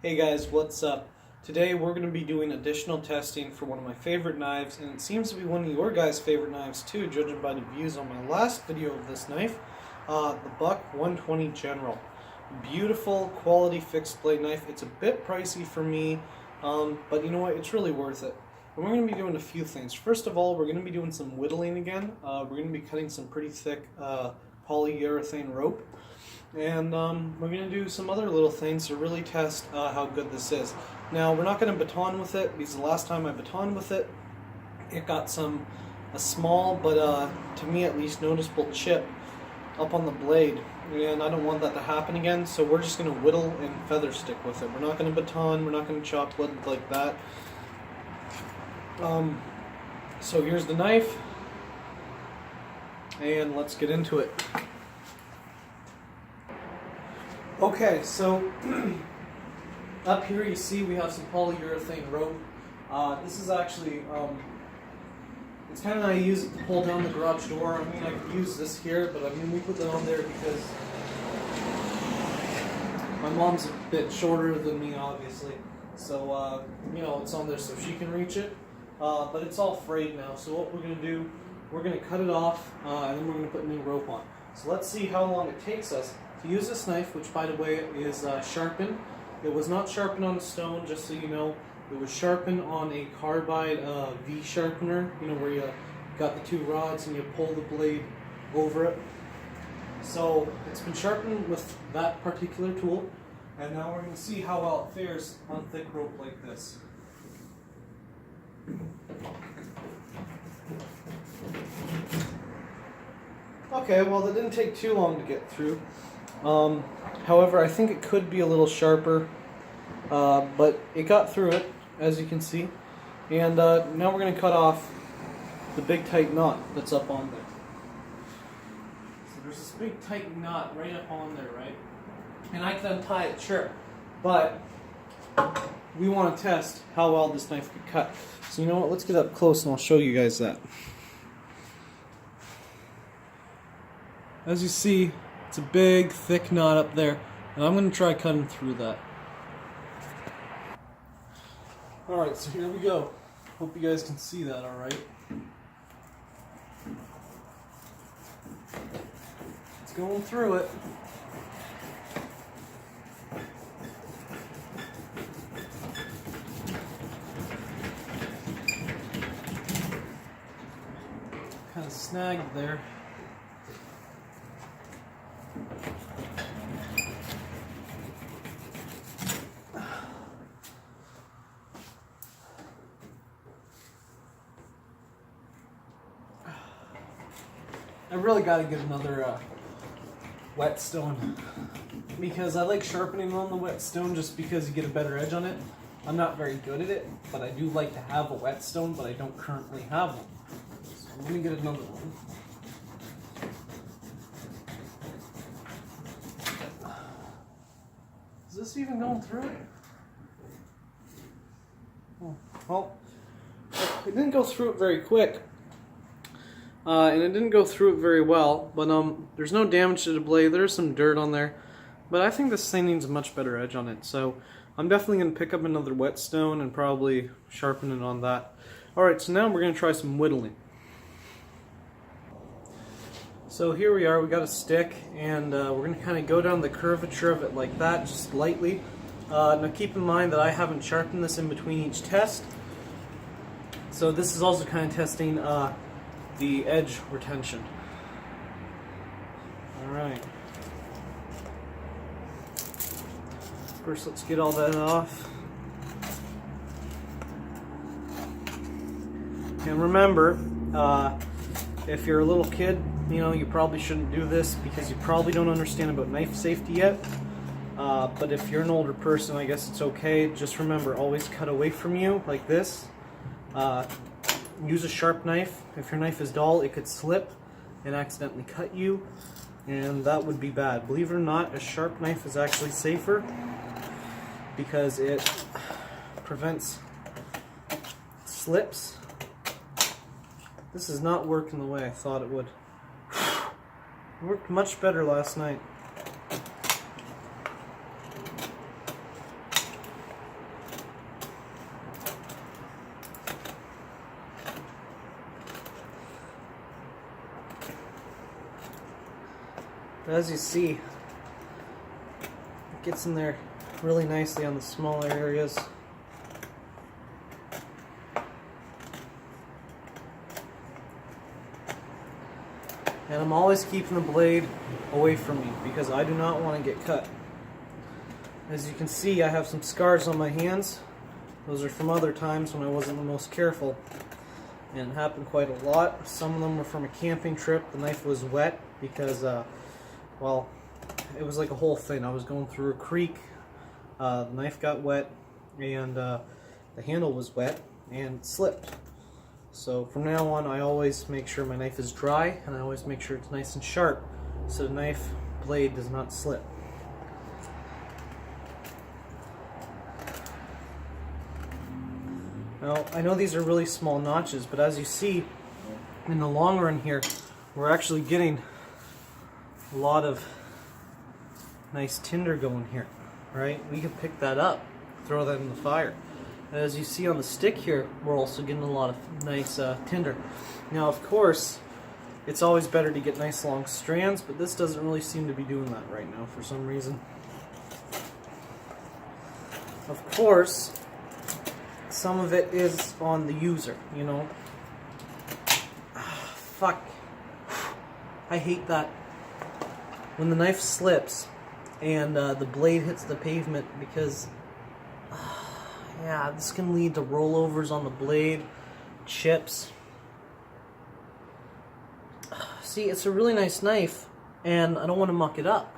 Hey guys, what's up? Today we're going to be doing additional testing for one of my favorite knives, and it seems to be one of your guys' favorite knives too, judging by the views on my last video of this knife, the Buck 120 General. Beautiful quality fixed blade knife. It's a bit pricey for me, but you know what, it's really worth it. And we're going to be doing a few things. First of all, we're going to be doing some whittling again. We're going to be cutting some pretty thick polyurethane rope. And we're going to do some other little things to really test how good this is. Now, we're not going to baton with it, because the last time I batoned with it, it got a small, but to me at least, noticeable chip up on the blade. And I don't want that to happen again, so we're just going to whittle and feather stick with it. We're not going to baton, we're not going to chop wood like that. So here's the knife, and let's get into it. Okay, so up here you see we have some polyurethane rope. This is actually, it's kind of I use it to pull down the garage door. I mean, I could use this here, but I mean, we put that on there because my mom's a bit shorter than me, obviously. So, you know, it's on there so she can reach it. But it's all frayed now, so what we're going to do, we're going to cut it off, and then we're going to put new rope on. So let's see how long it takes us to use this knife, which by the way is sharpened. It was not sharpened on a stone, just so you know. It was sharpened on a carbide V sharpener, you know, where you got the two rods and you pull the blade over it. So it's been sharpened with that particular tool, and now we're going to see how well it fares on thick rope like this. Okay, well that didn't take too long to get through. However, I think it could be a little sharper, but it got through it, as you can see. And now we're going to cut off the big tight knot that's up on there. So there's this big tight knot right up on there, right? And I can untie it, sure, but we want to test how well this knife can cut. So you know what, let's get up close and I'll show you guys that. As you see, it's a big, thick knot up there, and I'm going to try cutting through that. Alright, so here we go. Hope you guys can see that alright. It's going through it. Kind of snagged there. I really got to get another whetstone, because I like sharpening on the whetstone just because you get a better edge on it. I'm not very good at it, but I do like to have a whetstone, but I don't currently have one. So I'm going to get another one. Is this even going through it? Oh, well, it didn't go through it very quick. And it didn't go through it very well, but there's no damage to the blade. There's some dirt on there, but I think this thing needs a much better edge on it, so I'm definitely going to pick up another whetstone and probably sharpen it on that. Alright, so now we're going to try some whittling. So here we are, we got a stick, and we're going to kind of go down the curvature of it like that, just lightly. Now keep in mind that I haven't sharpened this in between each test, so this is also kind of testing the edge retention. Alright. First, let's get all that off. And remember, if you're a little kid, you know, you probably shouldn't do this because you probably don't understand about knife safety yet. But if you're an older person, I guess it's okay. Just remember, always cut away from you like this. Use a sharp knife. If your knife is dull, it could slip and accidentally cut you, and that would be bad. Believe it or not, a sharp knife is actually safer because it prevents slips. This is not working the way I thought it would. It worked much better last night. As you see, it gets in there really nicely on the smaller areas. And I'm always keeping the blade away from me because I do not want to get cut. As you can see, I have some scars on my hands. Those are from other times when I wasn't the most careful. And it happened quite a lot. Some of them were from a camping trip. The knife was wet because, well, it was like a whole thing. I was going through a creek, the knife got wet, and the handle was wet and slipped. So from now on, I always make sure my knife is dry, and I always make sure it's nice and sharp so the knife blade does not slip. Now, I know these are really small notches, but as you see, in the long run here, we're actually getting a lot of nice tinder going here, right? We can pick that up, throw that in the fire. And as you see on the stick here, we're also getting a lot of nice tinder. Now, of course, it's always better to get nice long strands, but this doesn't really seem to be doing that right now for some reason. Of course, some of it is on the user, you know. Fuck. I hate that. When the knife slips and the blade hits the pavement, because yeah, this can lead to rollovers on the blade, chips. See, it's a really nice knife, and I don't want to muck it up.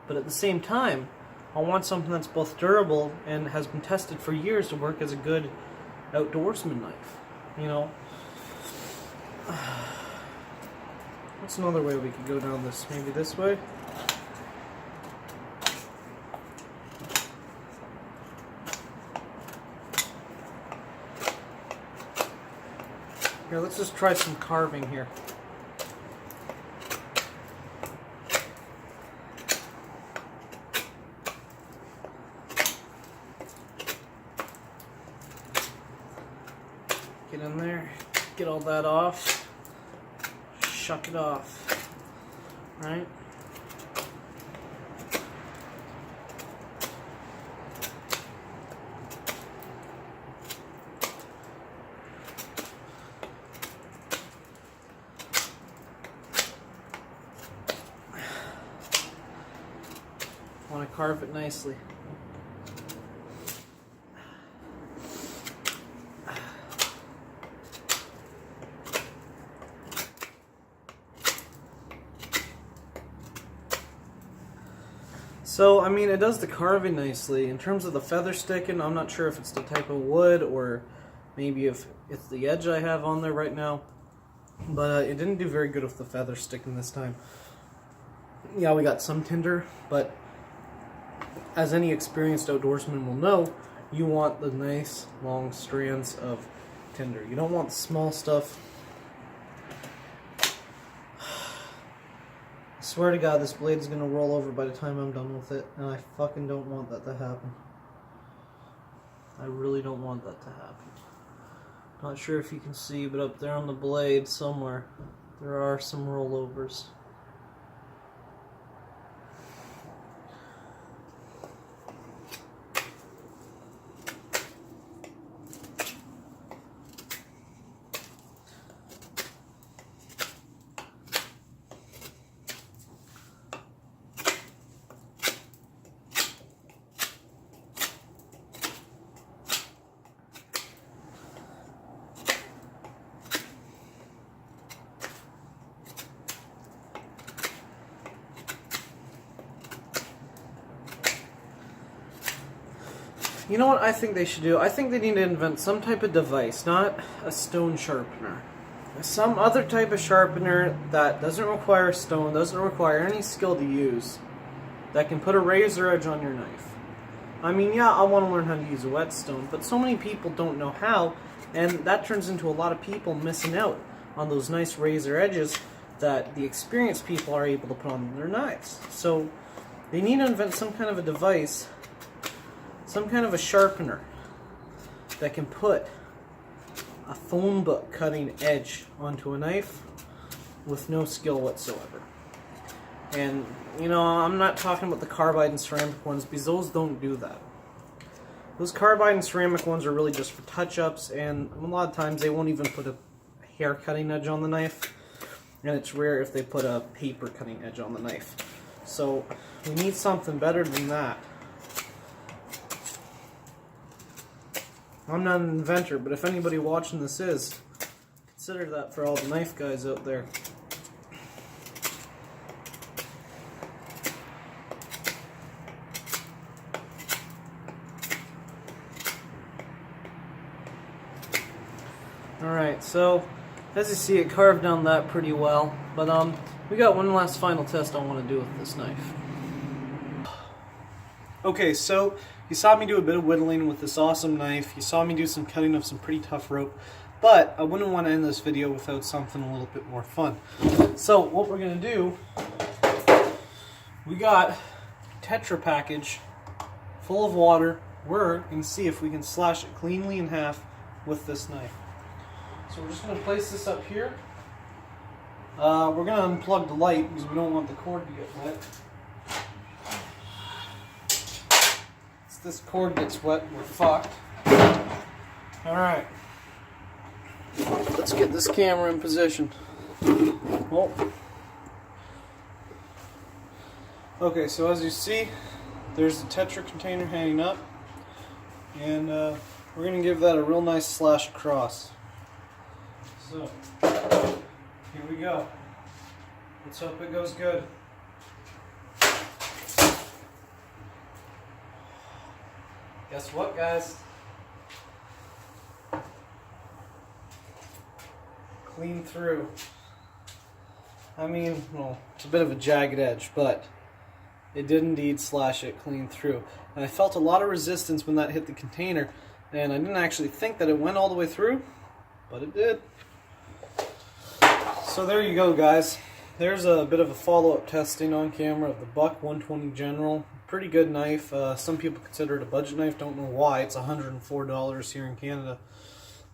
But at the same time, I want something that's both durable and has been tested for years to work as a good outdoorsman knife, you know. What's another way we could go down this? Maybe this way? Here, let's just try some carving here. Get in there, get all that off, shuck it off, right? Want to carve it nicely. So, I mean, it does the carving nicely. In terms of the feather sticking, I'm not sure if it's the type of wood or maybe if it's the edge I have on there right now. But it didn't do very good with the feather sticking this time. Yeah, we got some tinder, but as any experienced outdoorsman will know, you want the nice long strands of tinder. You don't want the small stuff. I swear to God, this blade is going to roll over by the time I'm done with it, and I fucking don't want that to happen. I really don't want that to happen. Not sure if you can see, but up there on the blade somewhere, there are some rollovers. You know what I think they should do? I think they need to invent some type of device, not a stone sharpener. Some other type of sharpener that doesn't require stone, doesn't require any skill to use, that can put a razor edge on your knife. I mean, yeah, I want to learn how to use a whetstone, but so many people don't know how, and that turns into a lot of people missing out on those nice razor edges that the experienced people are able to put on their knives. So they need to invent some kind of a device, some kind of a sharpener that can put a phone book cutting edge onto a knife with no skill whatsoever. And, you know, I'm not talking about the carbide and ceramic ones, because those don't do that. Those carbide and ceramic ones are really just for touch-ups, and a lot of times they won't even put a hair cutting edge on the knife, and it's rare if they put a paper cutting edge on the knife. So we need something better than that. I'm not an inventor, but if anybody watching this is, consider that for all the knife guys out there. Alright, so as you see, it carved down that pretty well, but we got one last final test I want to do with this knife. Okay, so you saw me do a bit of whittling with this awesome knife. You saw me do some cutting of some pretty tough rope, but I wouldn't want to end this video without something a little bit more fun. So what we're going to do, we got a Tetra package full of water. We're going to see if we can slash it cleanly in half with this knife. So we're just going to place this up here. We're going to unplug the light because we don't want the cord to get wet. If this cord gets wet, we're fucked. Alright. Let's get this camera in position. Oh. Okay, so as you see, there's the Tetra container hanging up. And we're going to give that a real nice slash across. So, here we go. Let's hope it goes good. Guess what, guys? Clean through. I mean, well, it's a bit of a jagged edge, but it did indeed slash it clean through. And I felt a lot of resistance when that hit the container, and I didn't actually think that it went all the way through, but it did. So there you go, guys. There's a bit of a follow-up testing on camera of the Buck 120 General. Pretty good knife. Some people consider it a budget knife. Don't know why. It's $104 here in Canada.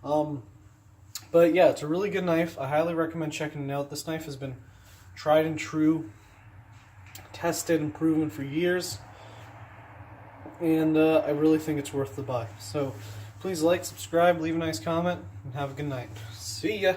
But yeah, it's a really good knife. I highly recommend checking it out. This knife has been tried and true, tested and proven for years, and I really think it's worth the buy. So please like, subscribe, leave a nice comment, and have a good night. See ya!